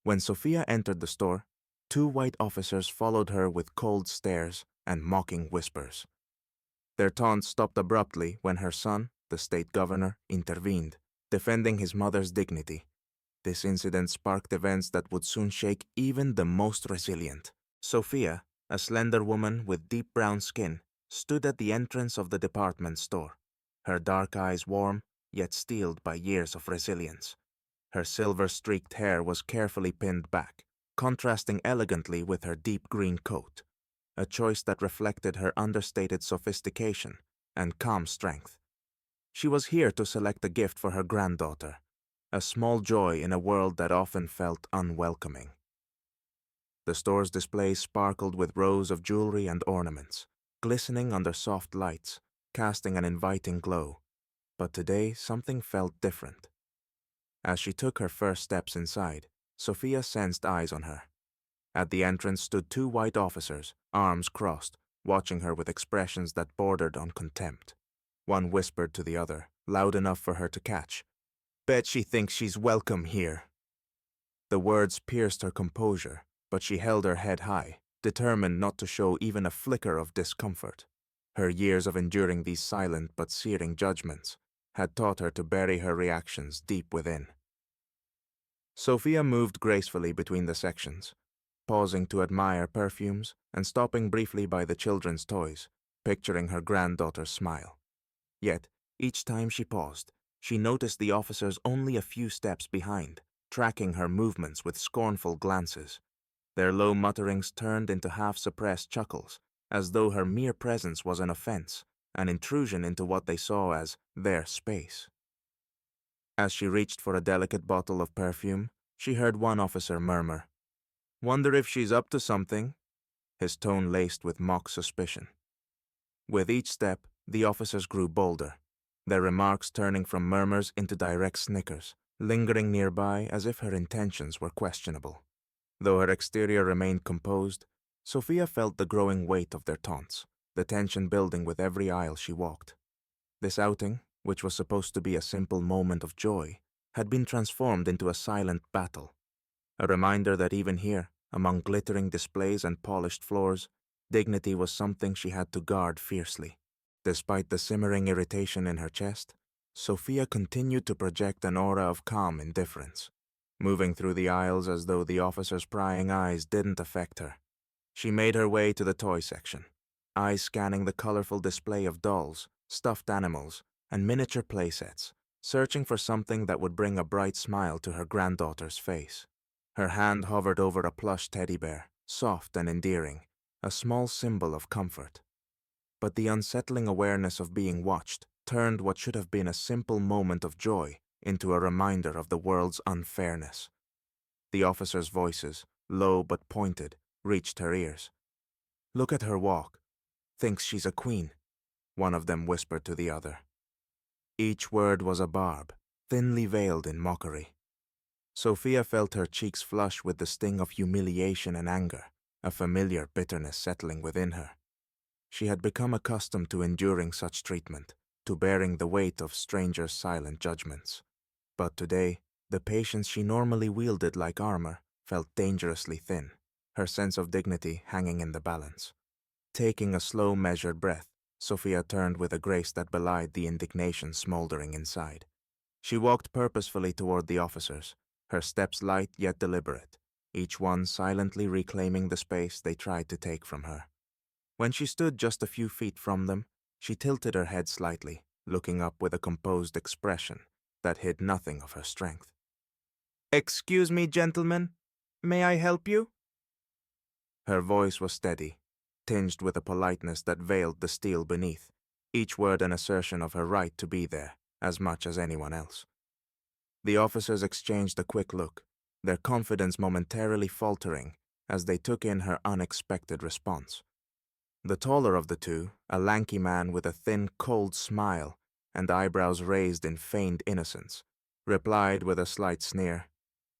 When Sophia entered the store, two white officers followed her with cold stares and mocking whispers. Their taunts stopped abruptly when her son, the state governor, intervened, defending his mother's dignity. This incident sparked events that would soon shake even the most resilient. Sophia, a slender woman with deep brown skin, stood at the entrance of the department store, her dark eyes warm, yet steeled by years of resilience. Her silver-streaked hair was carefully pinned back, contrasting elegantly with her deep green coat, a choice that reflected her understated sophistication and calm strength. She was here to select a gift for her granddaughter, a small joy in a world that often felt unwelcoming. The store's displays sparkled with rows of jewelry and ornaments, glistening under soft lights, casting an inviting glow. But today something felt different. As she took her first steps inside, Sophia sensed eyes on her. At the entrance stood two white officers, arms crossed, watching her with expressions that bordered on contempt. One whispered to the other, loud enough for her to catch, "Bet she thinks she's welcome here." The words pierced her composure, but she held her head high, determined not to show even a flicker of discomfort. Her years of enduring these silent but searing judgments had taught her to bury her reactions deep within. Sophia moved gracefully between the sections, pausing to admire perfumes and stopping briefly by the children's toys, picturing her granddaughter's smile. Yet, each time she paused, she noticed the officers only a few steps behind, tracking her movements with scornful glances. Their low mutterings turned into half-suppressed chuckles, as though her mere presence was an offense, an intrusion into what they saw as their space. As she reached for a delicate bottle of perfume, she heard one officer murmur, "Wonder if she's up to something," his tone laced with mock suspicion. With each step, the officers grew bolder, their remarks turning from murmurs into direct snickers, lingering nearby as if her intentions were questionable. Though her exterior remained composed, Sophia felt the growing weight of their taunts, the tension building with every aisle she walked. This outing, which was supposed to be a simple moment of joy, had been transformed into a silent battle, a reminder that even here, among glittering displays and polished floors, dignity was something she had to guard fiercely. Despite the simmering irritation in her chest, Sophia continued to project an aura of calm indifference, moving through the aisles as though the officers' prying eyes didn't affect her. She made her way to the toy section, eyes scanning the colorful display of dolls, stuffed animals, and miniature playsets, searching for something that would bring a bright smile to her granddaughter's face. Her hand hovered over a plush teddy bear, soft and endearing, a small symbol of comfort. But the unsettling awareness of being watched turned what should have been a simple moment of joy into a reminder of the world's unfairness. The officers' voices, low but pointed, reached her ears. "Look at her walk. Thinks she's a queen," one of them whispered to the other. Each word was a barb, thinly veiled in mockery. Sophia felt her cheeks flush with the sting of humiliation and anger, a familiar bitterness settling within her. She had become accustomed to enduring such treatment, to bearing the weight of strangers' silent judgments. But today, the patience she normally wielded like armor felt dangerously thin, her sense of dignity hanging in the balance. Taking a slow, measured breath, Sophia turned with a grace that belied the indignation smoldering inside. She walked purposefully toward the officers, her steps light yet deliberate, each one silently reclaiming the space they tried to take from her. When she stood just a few feet from them, she tilted her head slightly, looking up with a composed expression that hid nothing of her strength. "Excuse me, gentlemen. May I help you?" Her voice was steady, tinged with a politeness that veiled the steel beneath, each word an assertion of her right to be there, as much as anyone else. The officers exchanged a quick look, their confidence momentarily faltering as they took in her unexpected response. The taller of the two, a lanky man with a thin, cold smile and eyebrows raised in feigned innocence, replied with a slight sneer,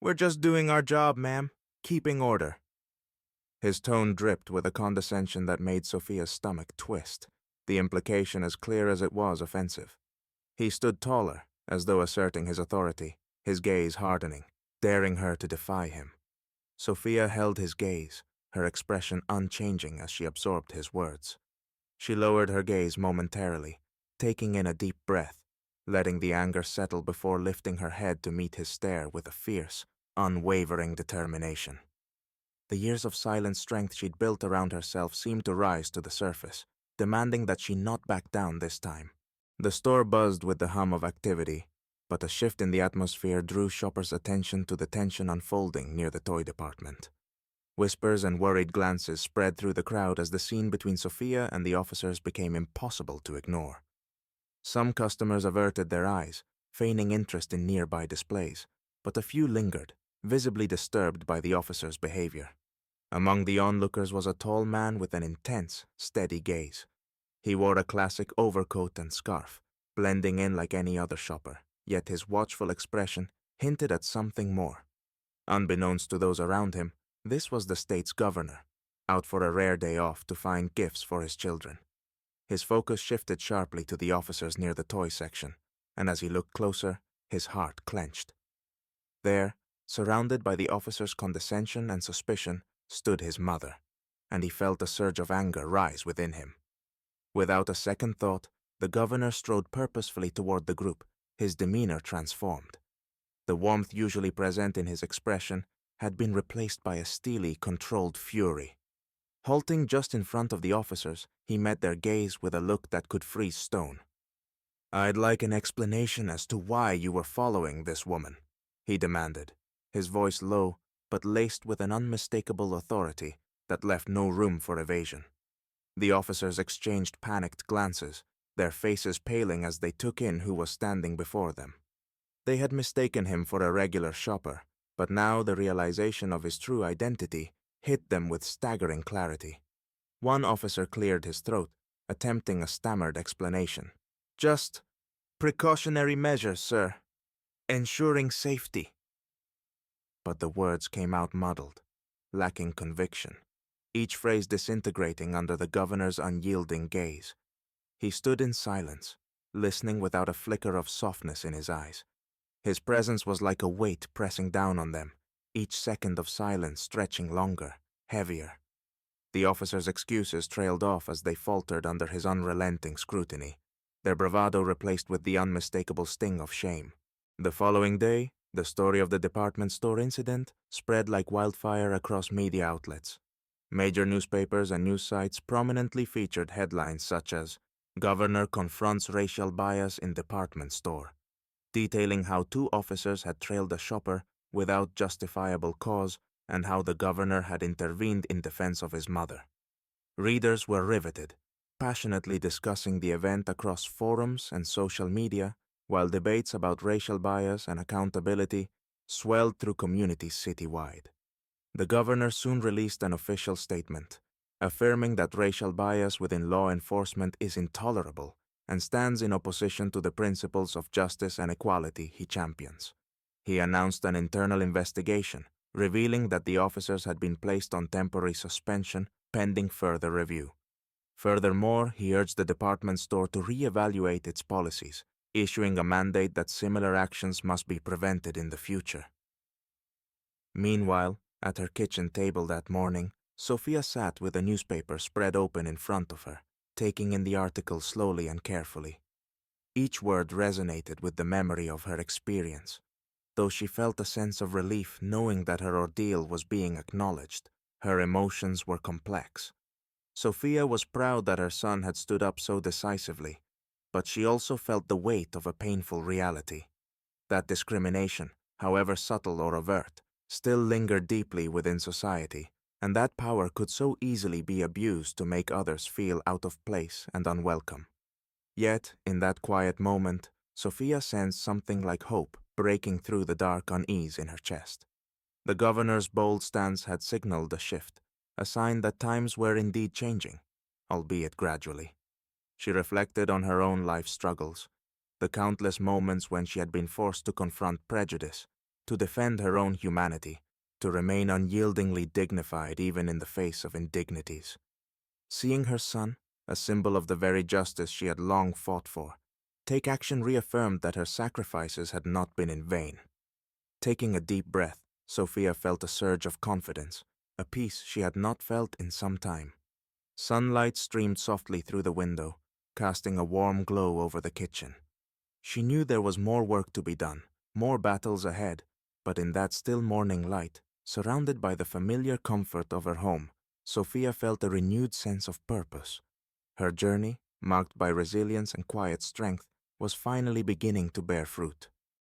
"We're just doing our job, ma'am, keeping order." His tone dripped with a condescension that made Sophia's stomach twist, the implication as clear as it was offensive. He stood taller, as though asserting his authority, his gaze hardening, daring her to defy him. Sophia held his gaze, her expression unchanging as she absorbed his words. She lowered her gaze momentarily, taking in a deep breath, letting the anger settle before lifting her head to meet his stare with a fierce, unwavering determination. The years of silent strength she'd built around herself seemed to rise to the surface, demanding that she not back down this time. The store buzzed with the hum of activity, but a shift in the atmosphere drew shoppers' attention to the tension unfolding near the toy department. Whispers and worried glances spread through the crowd as the scene between Sophia and the officers became impossible to ignore. Some customers averted their eyes, feigning interest in nearby displays, but a few lingered, visibly disturbed by the officer's behavior. Among the onlookers was a tall man with an intense, steady gaze. He wore a classic overcoat and scarf, blending in like any other shopper, yet his watchful expression hinted at something more. Unbeknownst to those around him, this was the state's governor, out for a rare day off to find gifts for his children. His focus shifted sharply to the officers near the toy section, and as he looked closer, his heart clenched. There, surrounded by the officers' condescension and suspicion, stood his mother, and he felt a surge of anger rise within him. Without a second thought, the governor strode purposefully toward the group, his demeanor transformed. The warmth usually present in his expression had been replaced by a steely, controlled fury. Halting just in front of the officers, he met their gaze with a look that could freeze stone. "I'd like an explanation as to why you were following this woman," he demanded, his voice low but laced with an unmistakable authority that left no room for evasion. The officers exchanged panicked glances, their faces paling as they took in who was standing before them. They had mistaken him for a regular shopper, but now the realization of his true identity hit them with staggering clarity. One officer cleared his throat, attempting a stammered explanation. "Just precautionary measures, sir. Ensuring safety." But the words came out muddled, lacking conviction, each phrase disintegrating under the governor's unyielding gaze. He stood in silence, listening without a flicker of softness in his eyes. His presence was like a weight pressing down on them, each second of silence stretching longer, heavier. The officers' excuses trailed off as they faltered under his unrelenting scrutiny, their bravado replaced with the unmistakable sting of shame. The following day, the story of the department store incident spread like wildfire across media outlets. Major newspapers and news sites prominently featured headlines such as "Governor confronts racial bias in department store," detailing how two officers had trailed a shopper without justifiable cause and how the governor had intervened in defense of his mother. Readers were riveted, passionately discussing the event across forums and social media, while debates about racial bias and accountability swelled through communities citywide. The governor soon released an official statement, affirming that racial bias within law enforcement is intolerable and stands in opposition to the principles of justice and equality he champions. He announced an internal investigation, revealing that the officers had been placed on temporary suspension pending further review. Furthermore, he urged the department store to re-evaluate its policies, issuing a mandate that similar actions must be prevented in the future. Meanwhile, at her kitchen table that morning, Sophia sat with a newspaper spread open in front of her, taking in the article slowly and carefully. Each word resonated with the memory of her experience. Though she felt a sense of relief knowing that her ordeal was being acknowledged, her emotions were complex. Sophia was proud that her son had stood up so decisively, but she also felt the weight of a painful reality. That discrimination, however subtle or overt, still lingered deeply within society, and that power could so easily be abused to make others feel out of place and unwelcome. Yet, in that quiet moment, Sophia sensed something like hope breaking through the dark unease in her chest. The governor's bold stance had signaled a shift, a sign that times were indeed changing, albeit gradually. She reflected on her own life struggles, the countless moments when she had been forced to confront prejudice, to defend her own humanity, to remain unyieldingly dignified even in the face of indignities. Seeing her son, a symbol of the very justice she had long fought for, take action reaffirmed that her sacrifices had not been in vain. Taking a deep breath, Sophia felt a surge of confidence, a peace she had not felt in some time. Sunlight streamed softly through the window, casting a warm glow over the kitchen. She knew there was more work to be done, more battles ahead, but in that still morning light, surrounded by the familiar comfort of her home, Sophia felt a renewed sense of purpose. Her journey, marked by resilience and quiet strength, was finally beginning to bear fruit.